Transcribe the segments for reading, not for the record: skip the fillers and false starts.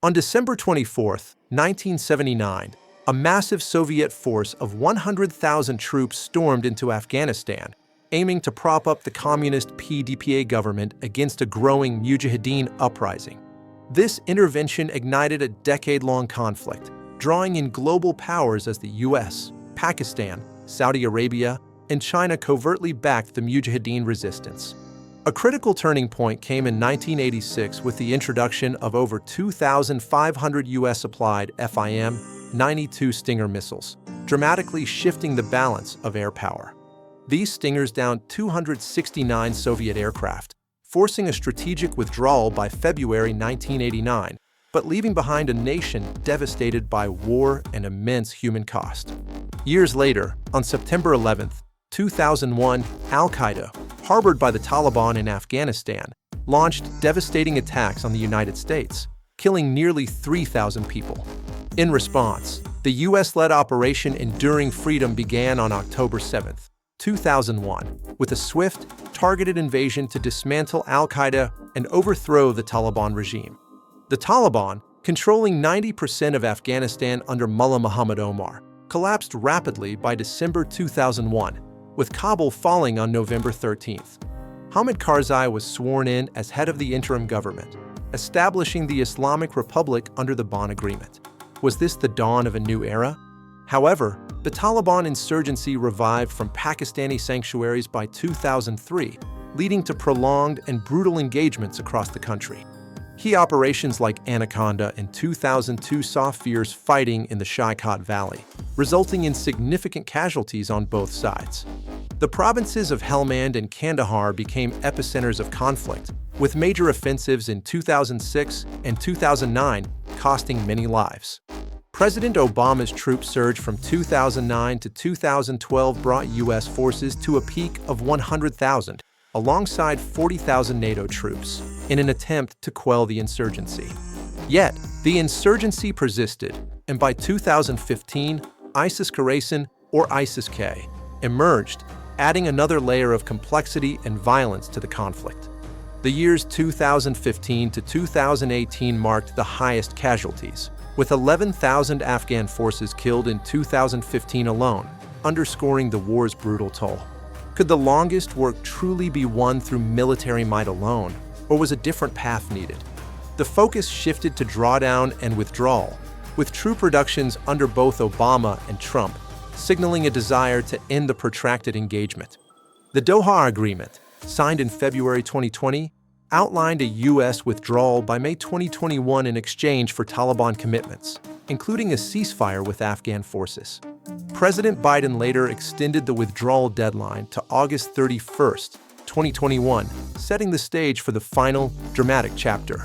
On December 24, 1979, a massive Soviet force of 100,000 troops stormed into Afghanistan, aiming to prop up the communist PDPA government against a growing Mujahideen uprising. This intervention ignited a decade-long conflict, drawing in global powers as the US, Pakistan, Saudi Arabia, and China covertly backed the Mujahideen resistance. A critical turning point came in 1986 with the introduction of over 2,500 US-supplied FIM-92 Stinger missiles, dramatically shifting the balance of air power. These Stingers downed 269 Soviet aircraft, forcing a strategic withdrawal by February 1989, but leaving behind a nation devastated by war and immense human cost. Years later, on September 11, 2001, Al-Qaeda, harbored by the Taliban in Afghanistan, launched devastating attacks on the United States, killing nearly 3,000 people. In response, the US-led Operation Enduring Freedom began on October 7, 2001, with a swift, targeted invasion to dismantle Al-Qaeda and overthrow the Taliban regime. The Taliban, controlling 90% of Afghanistan under Mullah Muhammad Omar, collapsed rapidly by December 2001, with Kabul falling on November 13. Hamid Karzai was sworn in as head of the interim government, establishing the Islamic Republic under the Bonn Agreement. Was this the dawn of a new era? However, the Taliban insurgency revived from Pakistani sanctuaries by 2003, leading to prolonged and brutal engagements across the country. Key operations like Anaconda in 2002 saw fierce fighting in the Shaikat Valley, resulting in significant casualties on both sides. The provinces of Helmand and Kandahar became epicenters of conflict, with major offensives in 2006 and 2009 costing many lives. President Obama's troop surge from 2009 to 2012 brought U.S. forces to a peak of 100,000, alongside 40,000 NATO troops, in an attempt to quell the insurgency. Yet, the insurgency persisted, and by 2015, ISIS-Khorasan, or ISIS-K, emerged, adding another layer of complexity and violence to the conflict. The years 2015 to 2018 marked the highest casualties, with 11,000 Afghan forces killed in 2015 alone, underscoring the war's brutal toll. Could the longest work truly be won through military might alone, or was a different path needed? The focus shifted to drawdown and withdrawal, with troop reductions under both Obama and Trump, signaling a desire to end the protracted engagement. The Doha Agreement, signed in February 2020, outlined a U.S. withdrawal by May 2021 in exchange for Taliban commitments, including a ceasefire with Afghan forces. President Biden later extended the withdrawal deadline to August 31, 2021, setting the stage for the final, dramatic chapter.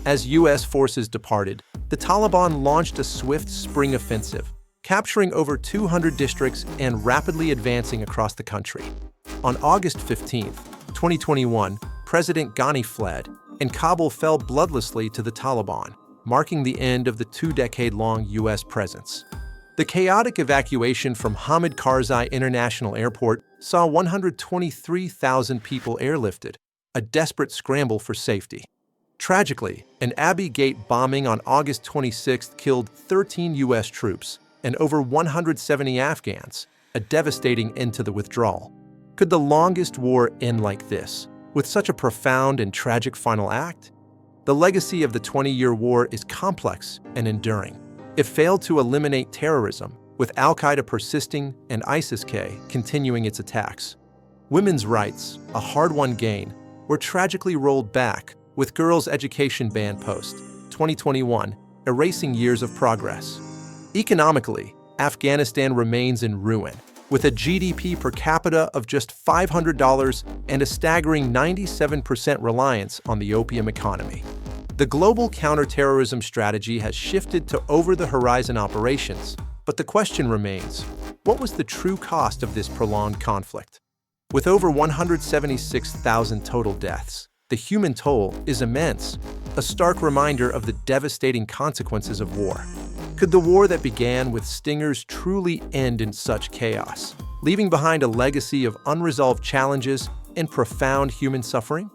As U.S. forces departed, the Taliban launched a swift spring offensive, capturing over 200 districts and rapidly advancing across the country. On August 15, 2021, President Ghani fled, and Kabul fell bloodlessly to the Taliban, marking the end of the two-decade-long U.S. presence. The chaotic evacuation from Hamid Karzai International Airport saw 123,000 people airlifted, a desperate scramble for safety. Tragically, an Abbey Gate bombing on August 26 killed 13 U.S. troops and over 170 Afghans, a devastating end to the withdrawal. Could the longest war end like this, with such a profound and tragic final act? The legacy of the 20-year war is complex and enduring. It failed to eliminate terrorism, with Al-Qaeda persisting and ISIS-K continuing its attacks. Women's rights, a hard-won gain, were tragically rolled back, with girls' education ban post-2021 erasing years of progress. Economically, Afghanistan remains in ruin, with a GDP per capita of just $500 and a staggering 97% reliance on the opium economy. The global counterterrorism strategy has shifted to over-the-horizon operations, but the question remains, what was the true cost of this prolonged conflict? With over 176,000 total deaths, the human toll is immense, a stark reminder of the devastating consequences of war. Could the war that began with Stingers truly end in such chaos, leaving behind a legacy of unresolved challenges and profound human suffering?